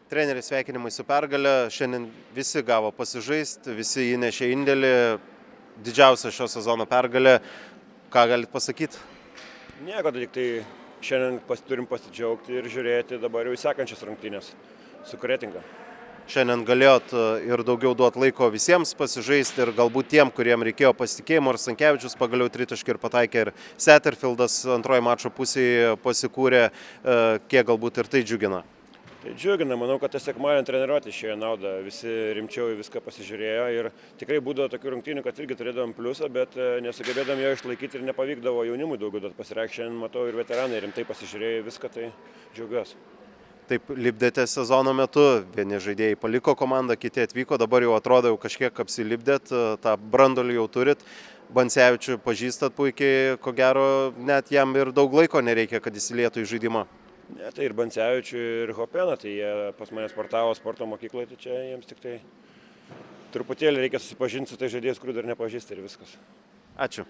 Treneri, sveikinimai su pergale. Šiandien visi gavo pasižaisti, visi įnešė indėlį. Didžiausia šio sezono pergalė. Ką galite pasakyti? Nieko, tik tai šiandien turim pasidžiaugti ir žiūrėti dabar jau į sekančias rungtynės su Kretinga. Šiandien galėjot ir daugiau duoti laiko visiems pasižaisti ir galbūt tiem, kuriem reikėjo pasitikėjimo. Ir Stankevičius pagaliau tritaškį ir pataikė, ir Setterfieldas antroji mačo pusėje pasikūrė. Kiek galbūt ir tai džiugina? Tai džiugina, manau, kad tas sekmadienį treniruotė išėjo naudą. Visi rimčiau į viską pasižiūrėjo ir tikrai būdavo tokių rungtynių, kad irgi turėdavom pliusą, bet nesugebėdavom jo išlaikyti ir nepavykdavo jaunimui daugiau duoti pasireikšti. Šiandien matau ir veteranai rimtai pasižiūrėjo į viską, tai džiaugiuosi. Taip lipdėte sezono metu, vieni žaidėjai paliko komandą, kiti atvyko, dabar jau atrodo jau kažkiek apsilipdėt, tą brandolį jau turit. Bancevičių pažįstat puikiai, ko gero net jam ir daug laiko nereikia, kad įsilietų į žaidimą. Ne, tai ir Bancevičių, ir Hopeną, tai jie pas mane sportavo sporto mokykloje, tai čia jiems tik tai truputėlį reikia susipažinti su tai žaidėjais, kurių dar nepažįsta ir viskas. Ačiū.